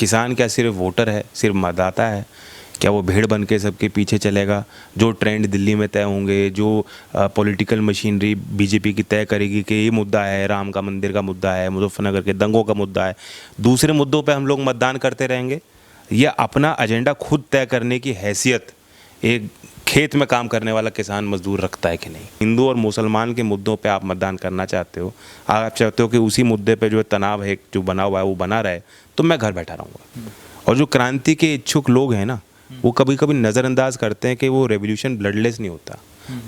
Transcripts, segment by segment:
किसान क्या सिर्फ वोटर है, सिर्फ मतदाता है? क्या वो भेड़ बन के सबके पीछे चलेगा? जो ट्रेंड दिल्ली में तय होंगे, जो पॉलिटिकल मशीनरी बीजेपी की तय करेगी कि ये मुद्दा है, राम का मंदिर का मुद्दा है, मुजफ्फरनगर के दंगों का मुद्दा है, दूसरे मुद्दों पे हम लोग मतदान करते रहेंगे? या अपना एजेंडा खुद तय करने की हैसियत एक खेत में काम करने वाला किसान मजदूर रखता है कि नहीं? हिंदू और मुसलमान के मुद्दों पे आप मतदान करना चाहते हो, आप चाहते हो कि उसी मुद्दे पे जो तनाव है, जो बना हुआ है वो बना रहे, तो मैं घर बैठा रहूँगा। और जो क्रांति के इच्छुक लोग हैं ना, वो कभी कभी नज़रअंदाज करते हैं कि वो रेवोल्यूशन ब्लडलेस नहीं होता,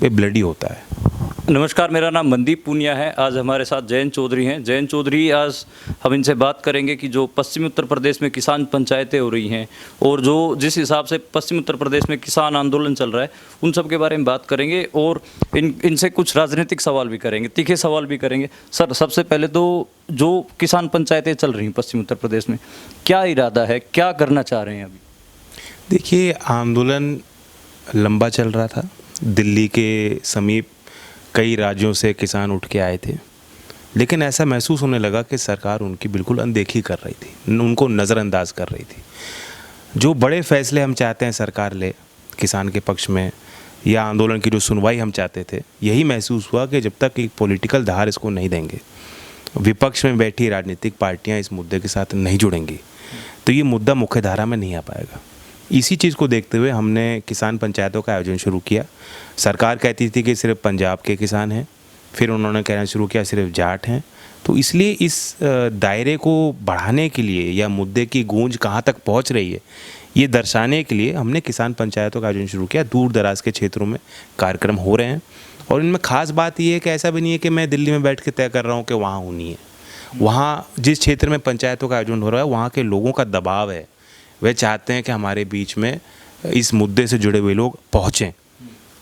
वो ब्लडी होता है। नमस्कार, मेरा नाम मनदीप पूनिया है। आज हमारे साथ जयंत चौधरी हैं। जयंत चौधरी, आज हम इनसे बात करेंगे कि जो पश्चिमी उत्तर प्रदेश में किसान पंचायतें हो रही हैं और जो जिस हिसाब से पश्चिमी उत्तर प्रदेश में किसान आंदोलन चल रहा है, उन सब के बारे में बात करेंगे और इनसे कुछ राजनीतिक सवाल भी करेंगे, तीखे सवाल भी करेंगे। सर, सबसे पहले तो जो किसान पंचायतें चल रही हैं पश्चिमी उत्तर प्रदेश में, क्या इरादा है, क्या करना चाह रहे हैं अभी? देखिए, आंदोलन लंबा चल रहा था। दिल्ली के समीप कई राज्यों से किसान उठ के आए थे, लेकिन ऐसा महसूस होने लगा कि सरकार उनकी बिल्कुल अनदेखी कर रही थी, उनको नज़रअंदाज कर रही थी। जो बड़े फैसले हम चाहते हैं सरकार ले किसान के पक्ष में, या आंदोलन की जो सुनवाई हम चाहते थे, यही महसूस हुआ कि जब तक एक पॉलिटिकल धार इसको नहीं देंगे, विपक्ष में बैठी राजनीतिक पार्टियां इस मुद्दे के साथ नहीं जुड़ेंगी, तो ये मुद्दा मुख्य धारा में नहीं आ पाएगा। इसी चीज़ को देखते हुए हमने किसान पंचायतों का आयोजन शुरू किया। सरकार कहती थी कि सिर्फ पंजाब के किसान हैं, फिर उन्होंने कहना शुरू किया सिर्फ जाट हैं। तो इसलिए इस दायरे को बढ़ाने के लिए, या मुद्दे की गूंज कहाँ तक पहुँच रही है, ये दर्शाने के लिए हमने किसान पंचायतों का आयोजन शुरू किया। दूर दराज के क्षेत्रों में कार्यक्रम हो रहे हैं, और इनमें ख़ास बात ये है कि ऐसा भी नहीं है कि मैं दिल्ली में बैठ के तय कर रहा हूँ कि वहाँ होनी है। वहाँ जिस क्षेत्र में पंचायतों का आयोजन हो रहा है, वहाँ के लोगों का दबाव है, वे चाहते हैं कि हमारे बीच में इस मुद्दे से जुड़े हुए लोग पहुँचें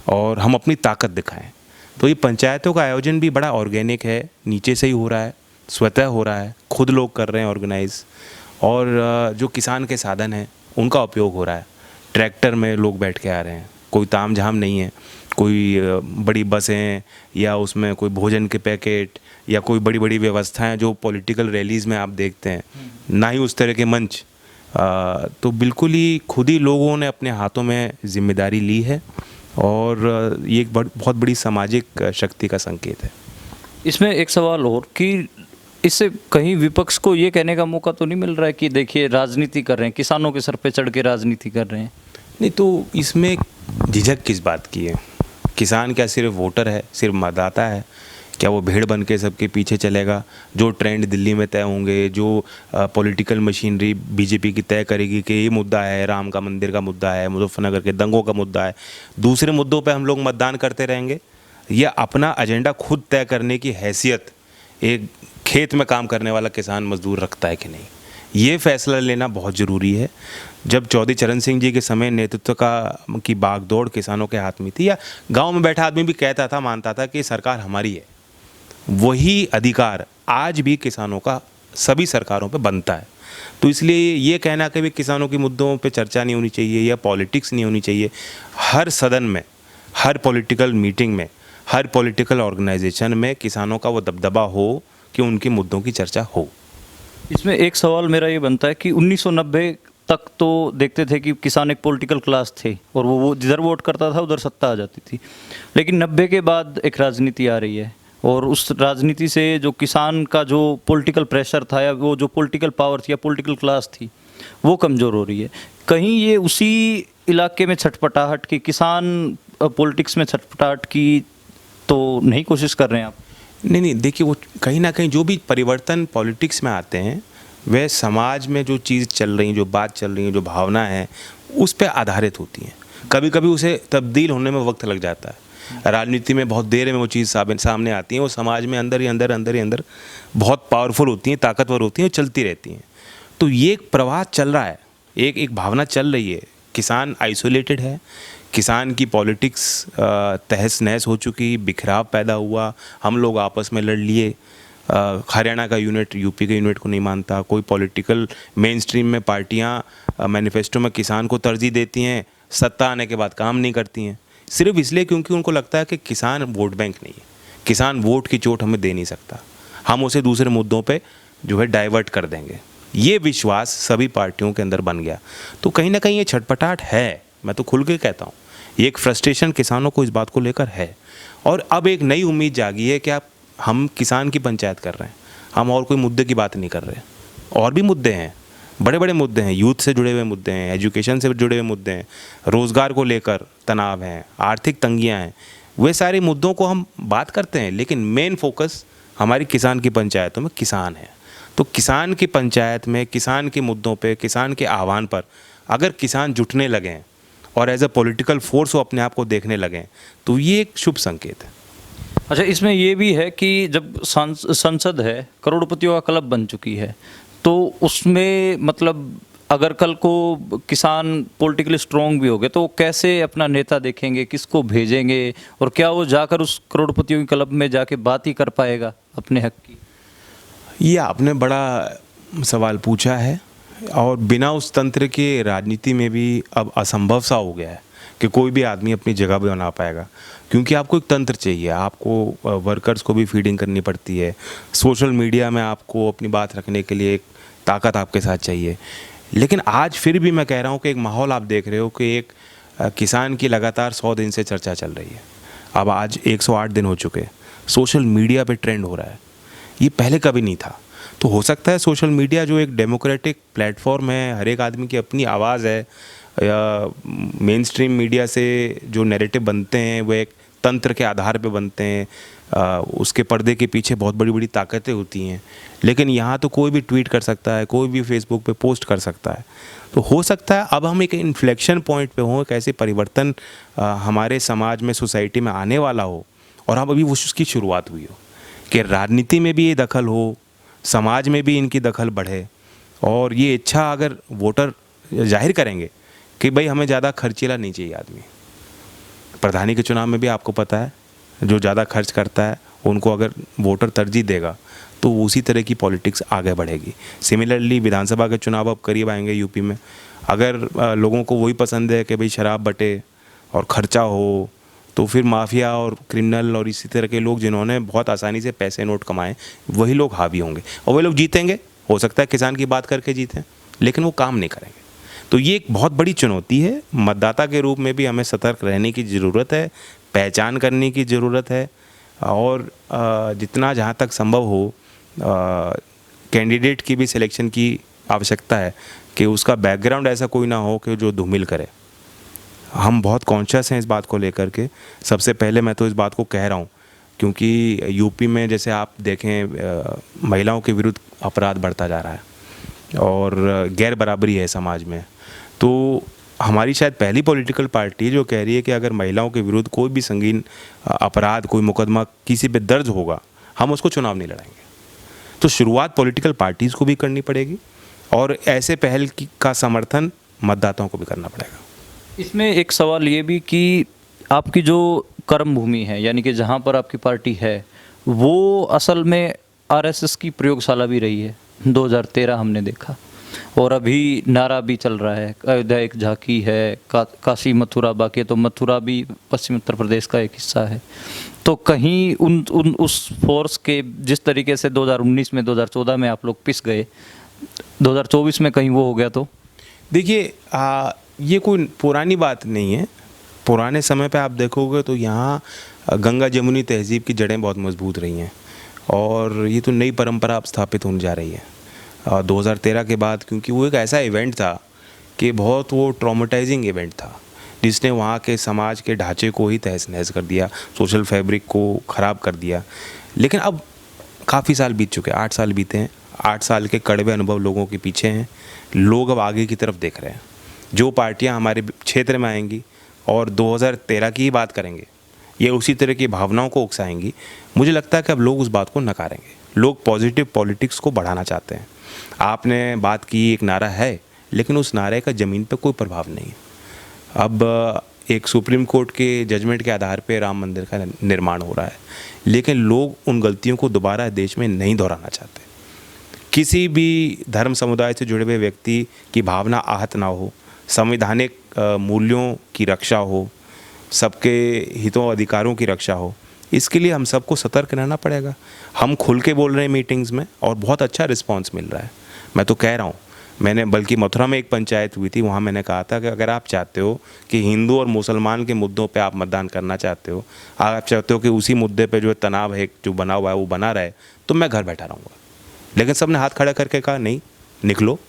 और हम अपनी ताकत दिखाएं। तो ये पंचायतों का आयोजन भी बड़ा ऑर्गेनिक है, नीचे से ही हो रहा है, स्वतः हो रहा है, खुद लोग कर रहे हैं ऑर्गेनाइज, और जो किसान के साधन हैं उनका उपयोग हो रहा है। ट्रैक्टर में लोग बैठ के आ रहे हैं, कोई ताम झाम नहीं है, कोई बड़ी बसें या उसमें कोई भोजन के पैकेट या कोई बड़ी बड़ी व्यवस्थाएं जो पॉलिटिकल रैलीज़ में आप देखते हैं, ना ही उस तरह के मंच। तो बिल्कुल ही खुद ही लोगों ने अपने हाथों में जिम्मेदारी ली है, और ये एक बहुत बड़ी सामाजिक शक्ति का संकेत है। इसमें एक सवाल और कि इससे कहीं विपक्ष को ये कहने का मौका तो नहीं मिल रहा है कि देखिए राजनीति कर रहे हैं, किसानों के सर पे चढ़ के राजनीति कर रहे हैं? नहीं, तो इसमें झिझक किस बात की है? किसान क्या सिर्फ वोटर है, सिर्फ मतदाता है? क्या वो भेड़ बन के सबके पीछे चलेगा? जो ट्रेंड दिल्ली में तय होंगे, जो पॉलिटिकल मशीनरी बीजेपी की तय करेगी कि ये मुद्दा है, राम का मंदिर का मुद्दा है, मुजफ्फरनगर के दंगों का मुद्दा है, दूसरे मुद्दों पे हम लोग मतदान करते रहेंगे? या अपना एजेंडा खुद तय करने की हैसियत एक खेत में काम करने वाला किसान मजदूर रखता है कि नहीं? ये फैसला लेना बहुत ज़रूरी है। जब चौधरी चरण सिंह जी के समय नेतृत्व की बागडोर किसानों के हाथ में थी, या गाँव में बैठा आदमी भी कहता था, मानता था कि सरकार हमारी है, वही अधिकार आज भी किसानों का सभी सरकारों पे बनता है। तो इसलिए ये कहना कि भी किसानों के मुद्दों पे चर्चा नहीं होनी चाहिए या पॉलिटिक्स नहीं होनी चाहिए, हर सदन में, हर पॉलिटिकल मीटिंग में, हर पॉलिटिकल ऑर्गेनाइजेशन में किसानों का वो दबदबा हो कि उनके मुद्दों की चर्चा हो। इसमें एक सवाल मेरा ये बनता है कि 1990 तक तो देखते थे कि किसान एक पॉलिटिकल क्लास थे और वो जिधर वोट करता था उधर सत्ता आ जाती थी, लेकिन 90 के बाद एक राजनीति आ रही है, और उस राजनीति से जो किसान का जो पॉलिटिकल प्रेशर था, या वो जो पॉलिटिकल पावर थी या पॉलिटिकल क्लास थी, वो कमज़ोर हो रही है। कहीं ये उसी इलाके में छटपटाहट की, किसान पॉलिटिक्स में छटपटाहट की तो नहीं कोशिश कर रहे हैं आप? नहीं, देखिए, वो कहीं ना कहीं जो भी परिवर्तन पॉलिटिक्स में आते हैं, वह समाज में जो चीज़ चल रही, जो बात चल रही है, जो भावना है, उस पर आधारित होती हैं। कभी कभी उसे तब्दील होने में वक्त लग जाता है। राजनीति में बहुत देर में वो चीज़ सामने आती है, वो समाज में अंदर ही अंदर बहुत पावरफुल होती हैं, ताकतवर होती हैं, और चलती रहती हैं। तो ये एक प्रवाह चल रहा है, एक भावना चल रही है। किसान आइसोलेटेड है, किसान की पॉलिटिक्स तहस नहस हो चुकी, बिखराव पैदा हुआ, हम लोग आपस में लड़ लिए। हरियाणा का यूनिट यूपी के यूनिट को नहीं मानता, कोई पॉलिटिकल मेन स्ट्रीम में पार्टियां मैनिफेस्टो में किसान को तरजीह देती हैं, सत्ता आने के बाद काम नहीं करती हैं, सिर्फ इसलिए क्योंकि उनको लगता है कि किसान वोट बैंक नहीं है, किसान वोट की चोट हमें दे नहीं सकता, हम उसे दूसरे मुद्दों पे जो है डाइवर्ट कर देंगे। ये विश्वास सभी पार्टियों के अंदर बन गया। तो कहीं ना कहीं ये छटपटाहट है, मैं तो खुल के कहता हूँ, ये एक फ्रस्ट्रेशन किसानों को इस बात को लेकर है। और अब एक नई उम्मीद जागी है कि हम किसान की पंचायत कर रहे हैं, हम और कोई मुद्दे की बात नहीं कर रहे। और भी मुद्दे हैं, बड़े बड़े मुद्दे हैं, यूथ से जुड़े हुए मुद्दे हैं, एजुकेशन से जुड़े हुए मुद्दे हैं, रोज़गार को लेकर तनाव हैं, आर्थिक तंगियां हैं, वे सारे मुद्दों को हम बात करते हैं। लेकिन मेन फोकस हमारी किसान की पंचायतों में किसान है। तो किसान की पंचायत में किसान के मुद्दों पे, किसान के आह्वान पर अगर किसान जुटने लगें और एज अ पॉलिटिकल फोर्स वो अपने आप को देखने लगें, तो ये एक शुभ संकेत है। अच्छा, इसमें ये भी है कि जब संसद है करोड़पतियों का क्लब बन चुकी है, तो उसमें मतलब अगर कल को किसान पॉलिटिकली स्ट्रॉन्ग भी हो गए तो वो कैसे अपना नेता देखेंगे, किसको भेजेंगे, और क्या वो जाकर उस करोड़पतियों के क्लब में जाके बात ही कर पाएगा अपने हक की? ये आपने बड़ा सवाल पूछा है, और बिना उस तंत्र के राजनीति में भी अब असंभव सा हो गया है कि कोई भी आदमी अपनी जगह भी बना पाएगा, क्योंकि आपको एक तंत्र चाहिए, आपको वर्कर्स को भी फीडिंग करनी पड़ती है, सोशल मीडिया में आपको अपनी बात रखने के लिए एक ताकत आपके साथ चाहिए। लेकिन आज फिर भी मैं कह रहा हूँ कि एक माहौल आप देख रहे हो कि एक किसान की लगातार 100 दिन से चर्चा चल रही है। अब आज 108 दिन हो चुके, सोशल मीडिया पे ट्रेंड हो रहा है, ये पहले कभी नहीं था। तो हो सकता है सोशल मीडिया जो एक डेमोक्रेटिक प्लेटफॉर्म है, हर एक आदमी की अपनी आवाज़ है, या मेन स्ट्रीम मीडिया से जो नैरेटिव बनते हैं वो एक तंत्र के आधार पे बनते हैं, उसके पर्दे के पीछे बहुत बड़ी बड़ी ताकतें होती हैं। लेकिन यहाँ तो कोई भी ट्वीट कर सकता है, कोई भी फेसबुक पे पोस्ट कर सकता है। तो हो सकता है अब हम एक इन्फ्लेक्शन पॉइंट पे हों, एक ऐसे परिवर्तन हमारे समाज में, सोसाइटी में आने वाला हो, और अब अभी वो उसकी शुरुआत हुई हो कि राजनीति में भी ये दखल हो, समाज में भी इनकी दखल बढ़े, और ये इच्छा अगर वोटर जाहिर करेंगे कि भाई हमें ज़्यादा खर्चीला नहीं चाहिए आदमी। प्रधानी के चुनाव में भी आपको पता है, जो ज़्यादा खर्च करता है उनको अगर वोटर तरजीह देगा तो उसी तरह की पॉलिटिक्स आगे बढ़ेगी। सिमिलरली विधानसभा के चुनाव अब करीब आएंगे यूपी में, अगर लोगों को वही पसंद है कि भाई शराब बटे और खर्चा हो, तो फिर माफिया और क्रिमिनल और इसी तरह के लोग जिन्होंने बहुत आसानी से पैसे नोट कमाए, वही लोग हावी होंगे और वही लोग जीतेंगे। हो सकता है किसान की बात करके जीतें, लेकिन वो काम नहीं करेंगे। तो ये एक बहुत बड़ी चुनौती है। मतदाता के रूप में भी हमें सतर्क रहने की ज़रूरत है, पहचान करने की ज़रूरत है, और जितना जहाँ तक संभव हो कैंडिडेट की भी सिलेक्शन की आवश्यकता है कि उसका बैकग्राउंड ऐसा कोई ना हो कि जो धूमिल करे। हम बहुत कॉन्शियस हैं इस बात को लेकर के। सबसे पहले मैं तो इस बात को कह रहा हूँ क्योंकि यूपी में जैसे आप देखें महिलाओं के विरुद्ध अपराध बढ़ता जा रहा है और गैर बराबरी है समाज में। तो हमारी शायद पहली पॉलिटिकल पार्टी जो कह रही है कि अगर महिलाओं के विरुद्ध कोई भी संगीन अपराध, कोई मुकदमा किसी पे दर्ज होगा, हम उसको चुनाव नहीं लड़ाएंगे। तो शुरुआत पॉलिटिकल पार्टीज़ को भी करनी पड़ेगी और ऐसे पहल का समर्थन मतदाताओं को भी करना पड़ेगा। इसमें एक सवाल ये भी कि आपकी जो कर्म भूमि है, यानी कि जहाँ पर आपकी पार्टी है, वो असल में आरएसएस की प्रयोगशाला भी रही है। 2013 हमने देखा, और अभी नारा भी चल रहा है, अयोध्या एक झांकी है, काशी मथुरा बाकी, तो मथुरा भी पश्चिम उत्तर प्रदेश का एक हिस्सा है। तो कहीं उस फोर्स के जिस तरीके से 2019 में 2014 में आप लोग पिस गए, 2024 में कहीं वो हो गया तो? देखिए ये कोई पुरानी बात नहीं है। पुराने समय पे आप देखोगे तो यहाँ गंगा जमुनी तहजीब की जड़ें बहुत मजबूत रही हैं और ये तो नई परंपरा अब स्थापित होने जा रही है 2013 के बाद, क्योंकि वो एक ऐसा इवेंट था कि बहुत वो ट्रॉमेटाइजिंग इवेंट था जिसने वहाँ के समाज के ढांचे को ही तहस नहस कर दिया, सोशल फैब्रिक को ख़राब कर दिया। लेकिन अब काफ़ी साल बीत चुके हैं, 8 साल बीते हैं। 8 साल के कड़वे अनुभव लोगों के पीछे हैं। लोग अब आगे की तरफ देख रहे हैं। जो पार्टियां हमारे क्षेत्र में आएंगी और 2013 की ही बात करेंगे, ये उसी तरह की भावनाओं को उकसाएंगी, मुझे लगता है कि अब लोग उस बात को नकारेंगे। लोग पॉजिटिव पॉलिटिक्स को बढ़ाना चाहते हैं। आपने बात की, एक नारा है, लेकिन उस नारे का ज़मीन पर कोई प्रभाव नहीं है। अब एक सुप्रीम कोर्ट के जजमेंट के आधार पर राम मंदिर का निर्माण हो रहा है, लेकिन लोग उन गलतियों को दोबारा देश में नहीं दोहराना चाहते। किसी भी धर्म समुदाय से जुड़े हुए व्यक्ति की भावना आहत ना हो, संवैधानिक मूल्यों की रक्षा हो, सबके हितों अधिकारों की रक्षा हो, इसके लिए हम सबको सतर्क रहना पड़ेगा। हम खुल के बोल रहे हैं मीटिंग्स में और बहुत अच्छा रिस्पांस मिल रहा है। मैं तो कह रहा हूँ, मैंने बल्कि मथुरा में एक पंचायत हुई थी, वहाँ मैंने कहा था कि अगर आप चाहते हो कि हिंदू और मुसलमान के मुद्दों पे आप मतदान करना चाहते हो, आप चाहते हो कि उसी मुद्दे पे जो तनाव है जो बना हुआ है वो बना रहे, तो मैं घर बैठा रहूँगा। लेकिन सबने हाथ खड़ा करके कहा नहीं, निकलो,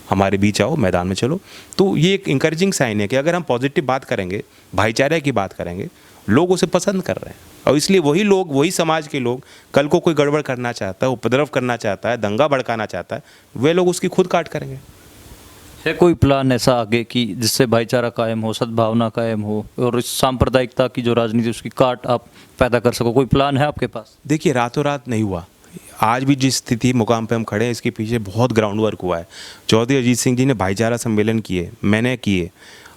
हमारे बीच आओ, मैदान में चलो। तो ये एक इंकरेजिंग साइन है कि अगर हम पॉजिटिव बात करेंगे, भाईचारे की बात करेंगे, लोग उसे पसंद कर रहे हैं। और इसलिए वही लोग, वही समाज के लोग, कल को कोई गड़बड़ करना चाहता है, उपद्रव करना चाहता है, दंगा भड़काना चाहता है, वे लोग उसकी खुद काट करेंगे। है कोई प्लान ऐसा आगे कि जिससे भाईचारा कायम हो, सद्भावना कायम हो और इस सांप्रदायिकता की जो राजनीति उसकी काट आप पैदा कर सको, कोई प्लान है आपके पास? देखिए, रातों रात नहीं हुआ। आज भी जिस स्थिति मुकाम पे हम खड़े हैं, इसके पीछे बहुत ग्राउंड वर्क हुआ है। चौधरी अजीत सिंह जी ने भाईचारा सम्मेलन किए, मैंने किए,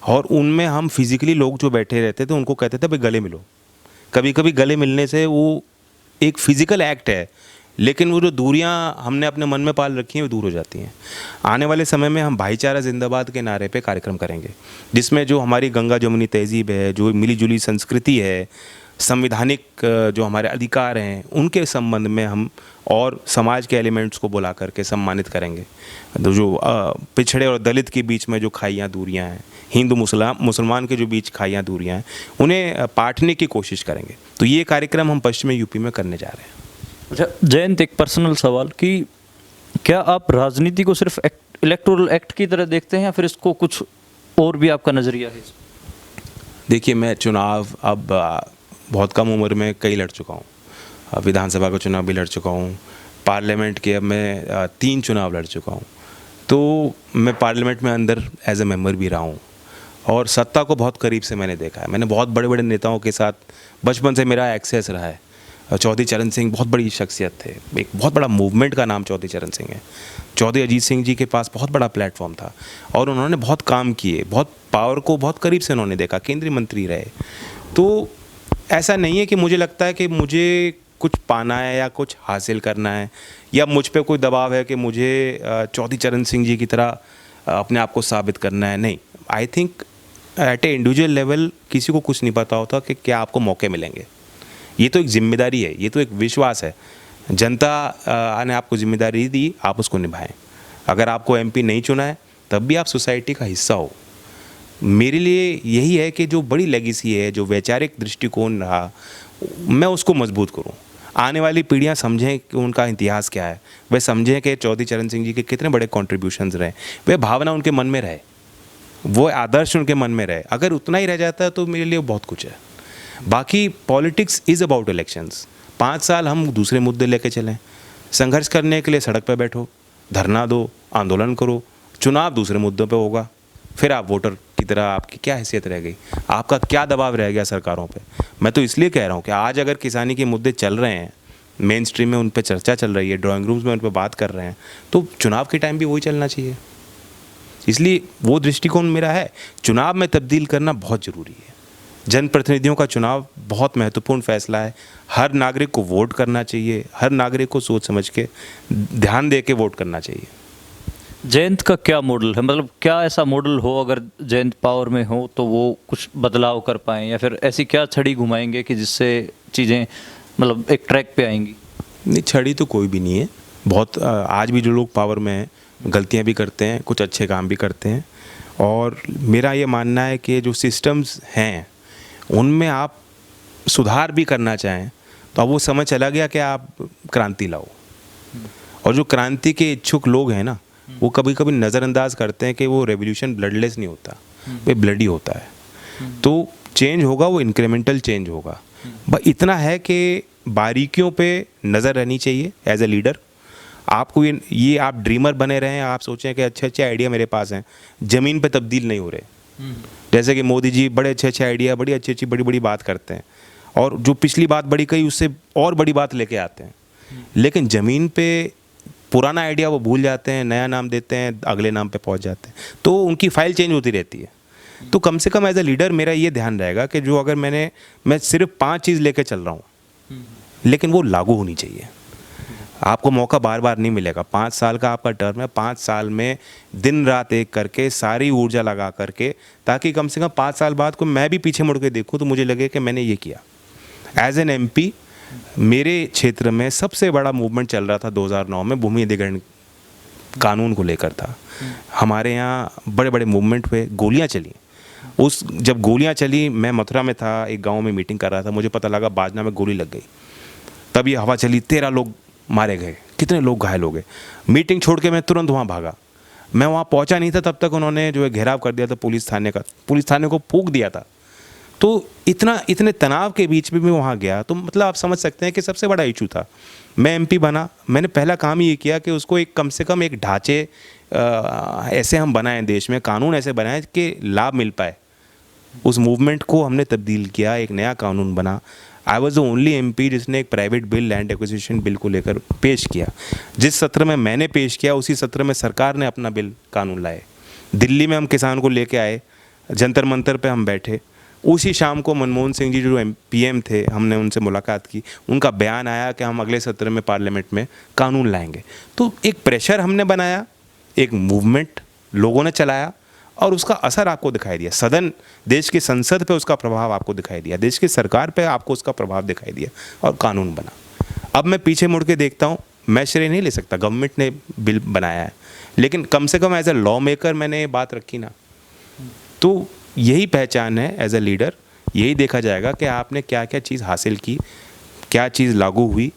और उनमें हम फिजिकली लोग जो बैठे रहते थे उनको कहते थे भाई गले मिलो। कभी कभी गले मिलने से वो एक फिजिकल एक्ट है, लेकिन वो जो दूरियां हमने अपने मन में पाल रखी हैं वो दूर हो जाती हैं। आने वाले समय में हम भाईचारा जिंदाबाद के नारे पे कार्यक्रम करेंगे, जिसमें जो हमारी गंगा जमुनी तहजीब है, जो मिलीजुली संस्कृति है, संविधानिक जो हमारे अधिकार हैं, उनके संबंध में हम और समाज के एलिमेंट्स को बुला करके सम्मानित करेंगे। तो जो पिछड़े और दलित के बीच में जो खाइयाँ दूरियाँ हैं, हिंदू मुसलमान के जो बीच खाइयाँ दूरियाँ हैं, उन्हें पाटने की कोशिश करेंगे। तो ये कार्यक्रम हम पश्चिमी यूपी में करने जा रहे हैं। अच्छा जयंत, एक पर्सनल सवाल कि क्या आप राजनीति को सिर्फ इलेक्टोरल एक्ट की तरह देखते हैं या फिर इसको कुछ और भी आपका नज़रिया है? देखिए, मैं चुनाव अब बहुत कम उम्र में कई लड़ चुका हूँ। विधानसभा का चुनाव भी लड़ चुका हूँ, पार्लियामेंट के अब मैं 3 चुनाव लड़ चुका हूँ। तो मैं पार्लियामेंट में अंदर एज ए मेंबर भी रहा हूँ और सत्ता को बहुत करीब से मैंने देखा है। मैंने बहुत बड़े बड़े नेताओं के साथ बचपन से मेरा एक्सेस रहा है। चौधरी चरण सिंह बहुत बड़ी शख्सियत थे, एक बहुत बड़ा मूवमेंट का नाम चौधरी चरण सिंह है। चौधरी अजीत सिंह जी के पास बहुत बड़ा प्लेटफॉर्म था और उन्होंने बहुत काम किए, बहुत पावर को बहुत करीब से उन्होंने देखा, केंद्रीय मंत्री रहे। तो ऐसा नहीं है कि मुझे लगता है कि मुझे कुछ पाना है या कुछ हासिल करना है या मुझ पे कोई दबाव है कि मुझे चौधरी चरण सिंह जी की तरह अपने आप को साबित करना है। नहीं, I think at a individual level किसी को कुछ नहीं पता होता कि क्या आपको मौके मिलेंगे। ये तो एक जिम्मेदारी है, ये तो एक विश्वास है। जनता ने आपको जिम्मेदारी दी, आप उसको निभाएं। अगर आपको एमपी नहीं चुना है तब भी आप सोसाइटी का हिस्सा हो। मेरे लिए यही है कि जो बड़ी लेगेसी है, जो वैचारिक दृष्टिकोण रहा, मैं उसको मजबूत करूं। आने वाली पीढ़ियां समझें कि उनका इतिहास क्या है, वे समझें कि चौधरी चरण सिंह जी के कितने बड़े कॉन्ट्रीब्यूशंस रहे, वे भावना उनके मन में रहे, वो आदर्श उनके मन में रहे। अगर उतना ही रह जाता है तो मेरे लिए बहुत कुछ है। बाकी पॉलिटिक्स इज़ अबाउट इलेक्शंस। 5 साल हम दूसरे मुद्दे लेके चलें, संघर्ष करने के लिए सड़क पर बैठो, धरना दो, आंदोलन करो। चुनाव दूसरे मुद्दों पे होगा, फिर आप वोटर की तरह आपकी क्या हैसियत रह गई, आपका क्या दबाव रह गया सरकारों पे। मैं तो इसलिए कह रहा हूँ कि आज अगर किसानी के मुद्दे चल रहे हैं, मेन स्ट्रीम में उन पे चर्चा चल रही है, ड्राइंग रूम्स में उन पे बात कर रहे हैं, तो चुनाव के टाइम भी वही चलना चाहिए। इसलिए वो दृष्टिकोण मेरा है। चुनाव में तब्दील करना बहुत ज़रूरी है। जनप्रतिनिधियों का चुनाव बहुत महत्वपूर्ण फैसला है। हर नागरिक को वोट करना चाहिए, हर नागरिक को सोच समझ के ध्यान दे के वोट करना चाहिए। जयंत का क्या मॉडल है, मतलब क्या ऐसा मॉडल हो अगर जयंत पावर में हो तो वो कुछ बदलाव कर पाएँ, या फिर ऐसी क्या छड़ी घुमाएंगे कि जिससे चीज़ें मतलब एक ट्रैक पे आएंगी? नहीं, छड़ी तो कोई भी नहीं है। बहुत आज भी जो लोग पावर में हैं गलतियां भी करते हैं, कुछ अच्छे काम भी करते हैं। और मेरा ये मानना है कि जो सिस्टम्स हैं उनमें आप सुधार भी करना चाहें तो अब वो समय चला गया कि आप क्रांति लाओ। और जो क्रांति के इच्छुक लोग हैं ना, वो कभी कभी नज़रअंदाज करते हैं कि वो रेवोल्यूशन ब्लडलेस नहीं होता, वो ब्लडी होता है। तो चेंज होगा, वो इंक्रीमेंटल चेंज होगा। बस इतना है कि बारीकियों पे नज़र रहनी चाहिए एज ए लीडर। आपको ये आप ड्रीमर बने रहें, आप सोचें कि अच्छे अच्छे आइडिया मेरे पास हैं, ज़मीन पे तब्दील नहीं हो रहे। जैसे कि मोदी जी बड़े अच्छे अच्छे आइडिया, बड़ी अच्छी अच्छी बड़ी बड़ी बात करते हैं और जो पिछली बात बड़ी कही उससे और बड़ी बात लेके आते हैं, लेकिन ज़मीन पे पुराना आइडिया वो भूल जाते हैं, नया नाम देते हैं, अगले नाम पे पहुंच जाते हैं। तो उनकी फाइल चेंज होती रहती है। तो कम से कम एज ए लीडर मेरा ये ध्यान रहेगा कि जो अगर मैं सिर्फ 5 चीज़ लेके चल रहा हूँ, लेकिन वो लागू होनी चाहिए। आपको मौका बार बार नहीं मिलेगा। 5 साल का आपका टर्म है, 5 साल में दिन रात एक करके सारी ऊर्जा लगा करके, ताकि कम से कम 5 साल बाद को मैं भी पीछे मुड़ के देखूं तो मुझे लगे कि मैंने ये किया। एज एन एमपी मेरे क्षेत्र में सबसे बड़ा मूवमेंट चल रहा था 2009 में भूमि अधिग्रहण कानून को लेकर था। हमारे यहाँ बड़े बड़े मूवमेंट हुए, गोलियाँ चली। जब गोलियाँ चली, मैं मथुरा में था, एक गांव में मीटिंग कर रहा था, मुझे पता लगा बाजना में गोली लग गई। तब ये हवा चली, 13 लोग मारे गए, कितने लोग घायल हो गए। मीटिंग छोड़ के मैं तुरंत वहाँ भागा। मैं वहाँ पहुँचा नहीं था तब तक उन्होंने जो है घेराव कर दिया था पुलिस थाने का, पुलिस थाने को फूंक दिया था। तो इतने तनाव के बीच में भी वहाँ गया, तो मतलब आप समझ सकते हैं कि सबसे बड़ा इशू था। मैं एमपी बना, मैंने पहला काम ये किया कि उसको एक कम से कम एक ढांचे ऐसे हम बनाएं, देश में कानून ऐसे बनाएं कि लाभ मिल पाए। उस मूवमेंट को हमने तब्दील किया, एक नया कानून बना। I was the only MP जिसने एक private bill, land acquisition bill को लेकर पेश किया। जिस सत्र में मैंने पेश किया, उसी सत्र में सरकार ने अपना बिल कानून लाए। दिल्ली में हम किसान को लेके आए, जंतर मंतर पे हम बैठे। उसी शाम को मनमोहन सिंह जी जो पीएम थे, हमने उनसे मुलाकात की, उनका बयान आया कि हम अगले सत्र में पार्लियामेंट में कानून लाएंगे। तो एक प्रेशर हमने बनाया, एक मूवमेंट लोगों ने चलाया और उसका असर आपको दिखाई दिया। सदन, देश की संसद पे उसका प्रभाव आपको दिखाई दिया, देश की सरकार पे आपको उसका प्रभाव दिखाई दिया और कानून बना। अब मैं पीछे मुड़ के देखता हूँ, मैं श्रेय नहीं ले सकता, गवर्नमेंट ने बिल बनाया है, लेकिन कम से कम एज ए लॉ मेकर मैंने ये बात रखी ना। तो यही पहचान है एज ए लीडर। यही देखा जाएगा कि आपने क्या क्या चीज़ हासिल की, क्या चीज़ लागू हुई,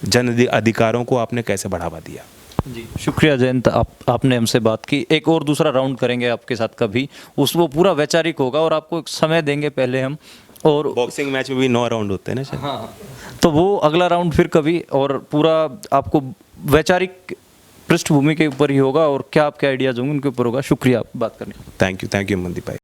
जन अधिकारों को आपने कैसे बढ़ावा दिया। जी शुक्रिया जयंत, आपने हमसे बात की। एक और दूसरा राउंड करेंगे आपके साथ कभी, वो पूरा वैचारिक होगा और आपको एक समय देंगे पहले हम। और बॉक्सिंग मैच में भी 9 राउंड होते हैं ना शायद। हाँ, तो वो अगला राउंड फिर कभी, और पूरा आपको वैचारिक पृष्ठभूमि के ऊपर ही होगा और क्या आपके आइडियाज़ होंगे उनके ऊपर होगा। शुक्रिया बात करने। थैंक यू मनदीप भाई।